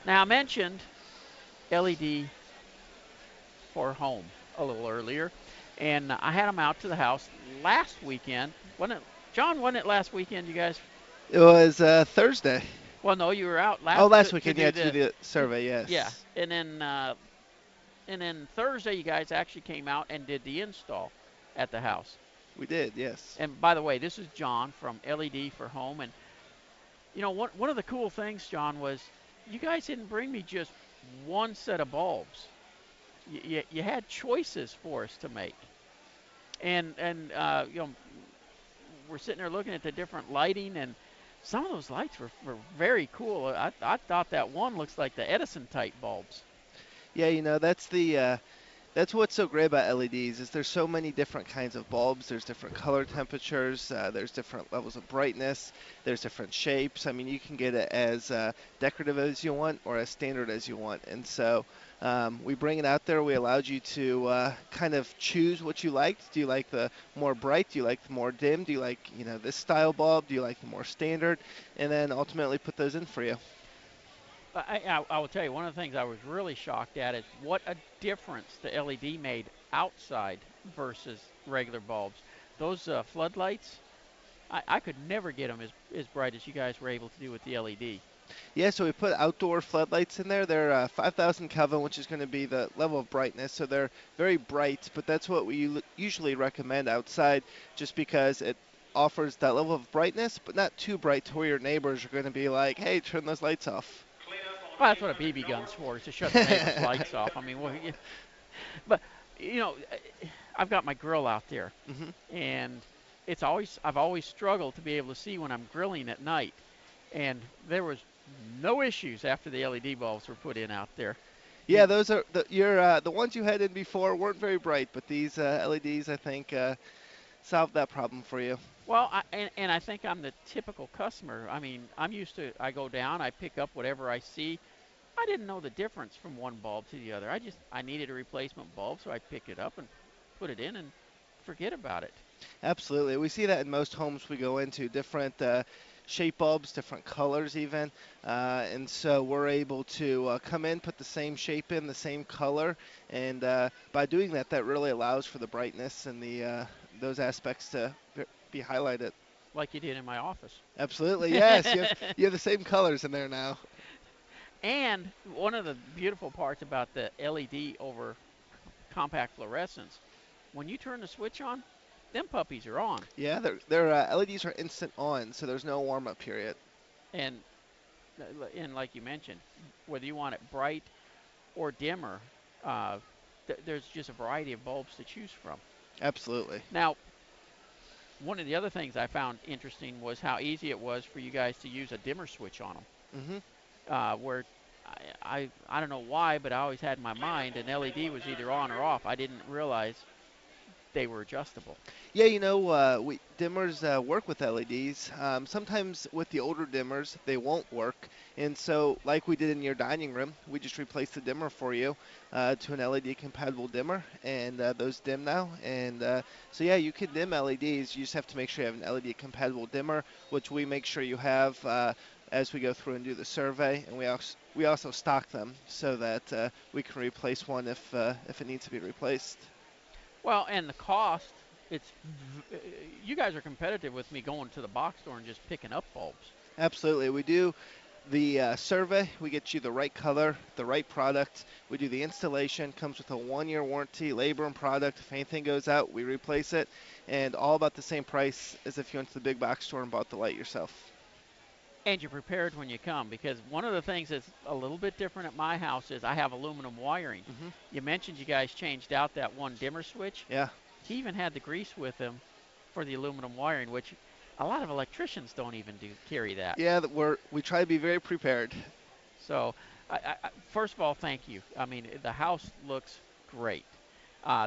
Now, I mentioned LED4Home a little earlier, and I had them out to the house last weekend. Wasn't it, John? Wasn't it last weekend, you guys? It was Thursday. Well, no, you were out Oh, last last to weekend, do yeah, to do the, the to, survey, yeah, yes. and then Thursday, you guys actually came out and did the install at the house. We did, yes. And by the way, this is John from LED for Home. And one of the cool things, John, was you guys didn't bring me just one set of bulbs. You had choices for us to make, and we're sitting there looking at the different lighting, and some of those lights were very cool. I thought that one looks like the Edison type bulbs. Yeah, that's what's so great about LEDs is there's so many different kinds of bulbs. There's different color temperatures. There's different levels of brightness. There's different shapes. I mean, you can get it as decorative as you want or as standard as you want. And so we bring it out there. We allowed you to kind of choose what you liked. Do you like the more bright? Do you like the more dim? Do you like, this style bulb? Do you like the more standard? And then ultimately put those in for you. I will tell you, one of the things I was really shocked at is what a difference the LED made outside versus regular bulbs. Those floodlights, I could never get them as bright as you guys were able to do with the LED. Yeah, so we put outdoor floodlights in there. They're 5,000 Kelvin, which is going to be the level of brightness. So they're very bright, but that's what we usually recommend outside just because it offers that level of brightness, but not too bright to where your neighbors are going to be like, hey, turn those lights off. Well, that's what a BB gun's for, is to shut the neighbor's lights off. I mean, but you know, I've got my grill out there, hmm and I've always struggled to be able to see when I'm grilling at night, and there was no issues after the LED bulbs were put in out there. Yeah, And those are the ones you had in before weren't very bright, but these LEDs I think solved that problem for you. well, and I think I'm the typical customer. I mean, I'm used to I go down, I pick up whatever I see. I didn't know the difference from one bulb to the other. I needed a replacement bulb, so I picked it up and put it in and forget about it. Absolutely. We see that in most homes we go into, different shape bulbs, different colors even. And so we're able to come in, put the same shape in, the same color. And by doing that, that really allows for the brightness and those aspects to be highlighted. Like you did in my office. Absolutely. Yes. You have the same colors in there now. And one of the beautiful parts about the LED over compact fluorescence, when you turn the switch on, them puppies are on. Yeah, their LEDs are instant on, so there's no warm up period. And and like you mentioned, whether you want it bright or dimmer, uh, there's just a variety of bulbs to choose from. Absolutely. Now, one of the other things I found interesting was how easy it was for you guys to use a dimmer switch on them. hmm Where I don't know why, but I always had in my mind an LED was either on or off. I didn't realize they were adjustable. Yeah, we dimmers work with LEDs. Sometimes with the older dimmers, they won't work, and so like we did in your dining room, we just replaced the dimmer for you to an LED compatible dimmer, and those dim now. And so yeah, you can dim LEDs. You just have to make sure you have an LED compatible dimmer, which we make sure you have. As we go through and do the survey, and we also stock them so that we can replace one if it needs to be replaced. Well, and the cost, it's you guys are competitive with me going to the box store and just picking up bulbs. Absolutely, we do the survey. We get you the right color, the right product. We do the installation. Comes with a 1-year warranty, labor and product. If anything goes out, we replace it, and all about the same price as if you went to the big box store and bought the light yourself. And you're prepared when you come, because one of the things that's a little bit different at my house is I have aluminum wiring. hmm You mentioned you guys changed out that one dimmer switch. Yeah, He even had the grease with him for the aluminum wiring, which a lot of electricians don't even do carry that. yeah. We try to be very prepared. So, first of all, thank you. I mean, the house looks great.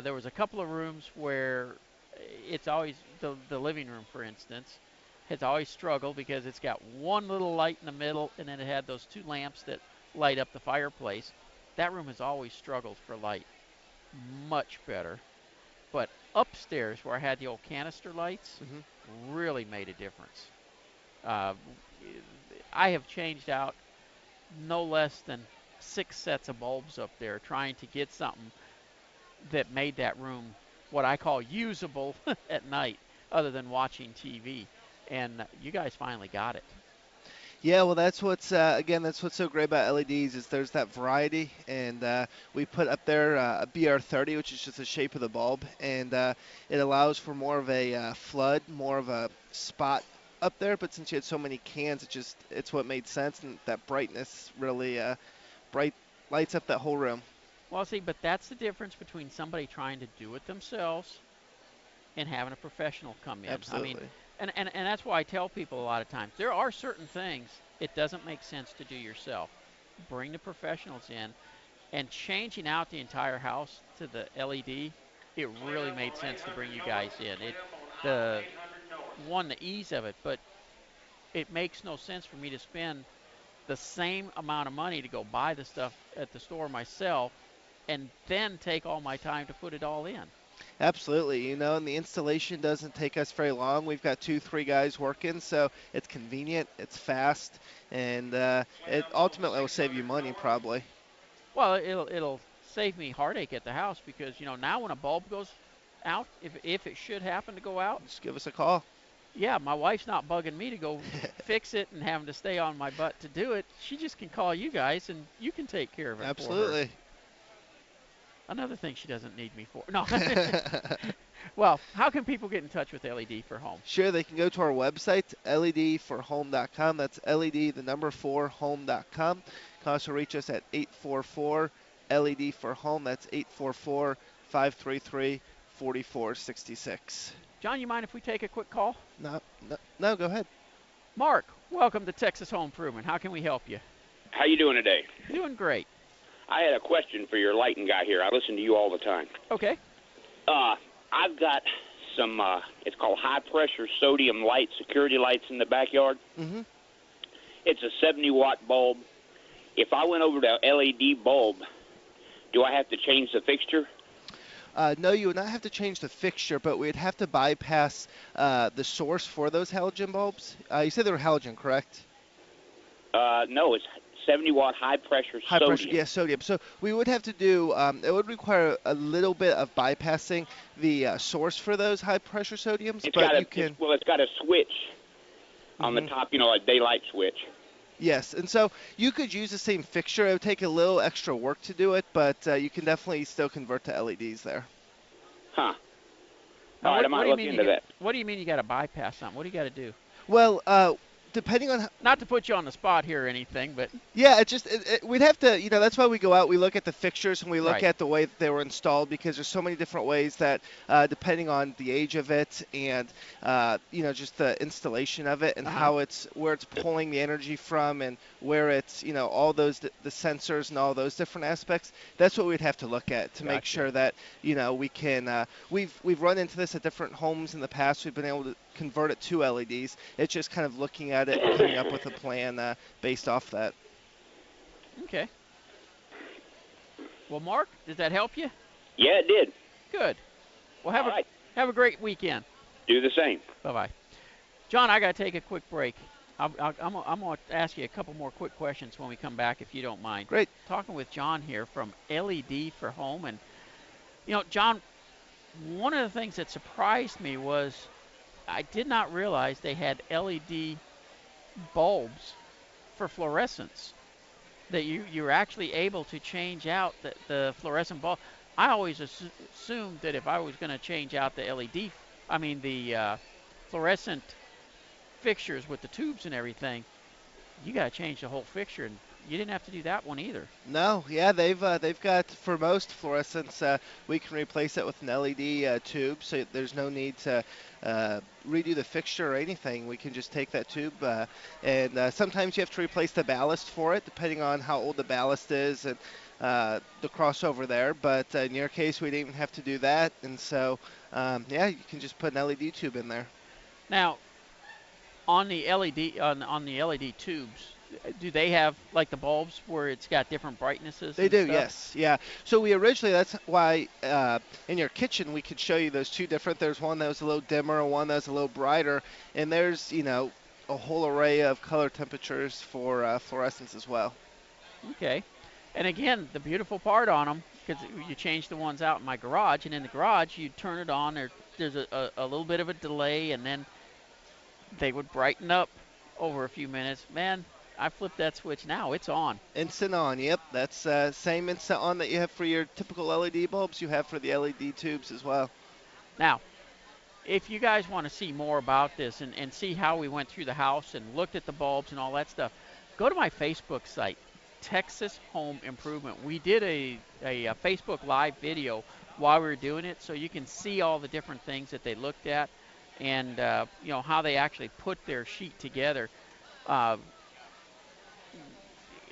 There was a couple of rooms where it's always the living room, for instance, has always struggled because it's got one little light in the middle, and then it had those two lamps that light up the fireplace. That room has always struggled for light. Much better. But upstairs, where I had the old canister lights, hmm really made a difference. Uh, I have changed out no less than 6 sets of bulbs up there trying to get something that made that room what I call usable at night, other than watching TV. And you guys finally got it. Yeah, well, that's what's again, that's what's so great about LEDs is there's that variety, and we put up there a BR30, which is just the shape of the bulb, and it allows for more of a flood, more of a spot up there. But since you had so many cans, it's what made sense, and that brightness really bright lights up that whole room. Well, see, but that's the difference between somebody trying to do it themselves and having a professional come in. I mean, Absolutely. and that's why I tell people a lot of times there are certain things it doesn't make sense to do yourself. Bring the professionals in, and changing out the entire house to the LED, it really made sense to bring you guys in. The the ease of it, but it makes no sense for me to spend the same amount of money to go buy the stuff at the store myself and then take all my time to put it all in. Absolutely, and the installation doesn't take us very long. We've got 2, 3 guys working, so it's convenient, it's fast, and it ultimately will save you money probably. Well, it'll save me heartache at the house because now when a bulb goes out, if it should happen to go out, Just give us a call. yeah, my wife's not bugging me to go fix it and having to stay on my butt to do it. She just can call you guys and you can take care of it for her. Absolutely. Another thing she doesn't need me for. No. Well, how can people get in touch with LED for Home? Sure, they can go to our website, LED4Home.com. That's LED, the number 4, home.com. You can also reach us at 844 LED for Home. That's 844 533 4466. John, you mind if we take a quick call? No, no, no, go ahead. Mark, welcome to Texas Home Improvement. How can we help you? How you doing today? Doing great. I had a question for your lighting guy here. I listen to you all the time. Okay. I've got some, it's called high-pressure sodium light, security lights in the backyard. Mm-hmm. It's a 70-watt bulb. If I went over to LED bulb, do I have to change the fixture? No, you would not have to change the fixture, but we'd have to bypass the source for those halogen bulbs. You said they were halogen, correct? No, it's 70-watt high-pressure High sodium. pressure, yes, sodium. So we would have to do, it would require a little bit of bypassing the source for those high pressure sodiums, It's but got you can, it's got a switch on the top, a daylight switch. yes. And so you could use the same fixture. It would take a little extra work to do it, but you can definitely still convert to LEDs there. Huh. Now, All right, I might look into that. What do you mean you got to bypass something? What do you got to do? Well, depending on Not to put you on the spot here or anything, but yeah, we'd have to, that's why we go out, we look at the fixtures and we look Right. at the way that they were installed because there's so many different ways that, depending on the age of it and, just the installation of it and where it's pulling the energy from and where it's, all those, the sensors and all those different aspects, that's what we'd have to look at to make Gotcha. sure that, we can, we've run into this at different homes in the past. We've been able to convert it to LEDs. It's just kind of looking at it and coming up with a plan based off that. okay. Well, Mark, did that help you? Yeah, it did. Good. Well, All right. have a great weekend. Do the same. Bye-bye. John, I got to take a quick break. I'm going to ask you a couple more quick questions when we come back, if you don't mind. Great. Talking with John here from LED for Home. And, John, one of the things that surprised me was I did not realize they had LED bulbs for fluorescence, that you're actually able to change out the fluorescent bulb. I always assumed that if I was going to change out the the fluorescent fixtures with the tubes and everything, you got to change the whole fixture, and you didn't have to do that one either. No, yeah, they've got for most fluorescents, we can replace it with an LED tube, so there's no need to redo the fixture or anything. We can just take that tube, and sometimes you have to replace the ballast for it, depending on how old the ballast is and the crossover there. But in your case, we didn't even have to do that, and so yeah, you can just put an LED tube in there. Now, on the LED tubes, do they have like the bulbs where it's got different brightnesses? They do, stuff? yes, yeah. So that's why in your kitchen we could show you those two different. There's one that was a little dimmer and one that was a little brighter, and there's a whole array of color temperatures for fluorescence as well. Okay. And again, the beautiful part on them, because you change the ones out in my garage, and in the garage, you turn it on. There's a little bit of a delay, and then they would brighten up over a few minutes. Man, I flipped that switch now. It's on. Instant on, yep. That's same instant on that you have for your typical LED bulbs, you have for the LED tubes as well. Now, if you guys want to see more about this and see how we went through the house and looked at the bulbs and all that stuff, go to my Facebook site, Texas Home Improvement. We did a Facebook Live video while we were doing it, so you can see all the different things that they looked at and how they actually put their sheet together. Uh,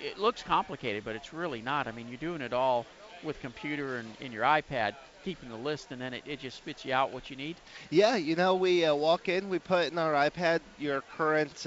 it looks complicated, but it's really not. I mean, you're doing it all with computer and in your iPad, keeping the list, and then it just spits you out what you need. Yeah, we walk in, we put in our iPad your current,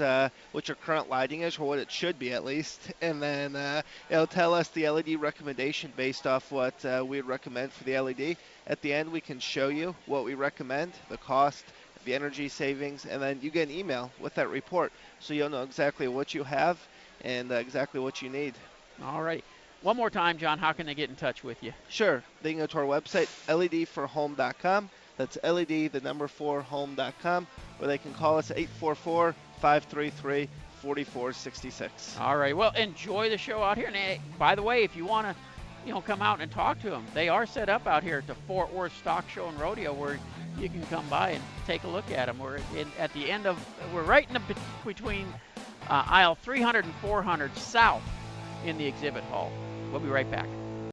what your current lighting is, or what it should be at least, and then it'll tell us the LED recommendation based off what we'd recommend for the LED. At the end, we can show you what we recommend, the cost, the energy savings, and then you get an email with that report, so you'll know exactly what you have and exactly what you need. All right. One more time, John, how can they get in touch with you? Sure. They can go to our website, LED4Home.com. That's LED, the number 4home.com, or they can call us at 844-533-4466. All right. Well, enjoy the show out here. And by the way, if you want to, come out and talk to them, they are set up out here at the Fort Worth Stock Show and Rodeo, where you can come by and take a look at them. We're right in between aisle 300 and 400 south in the exhibit hall. We'll be right back.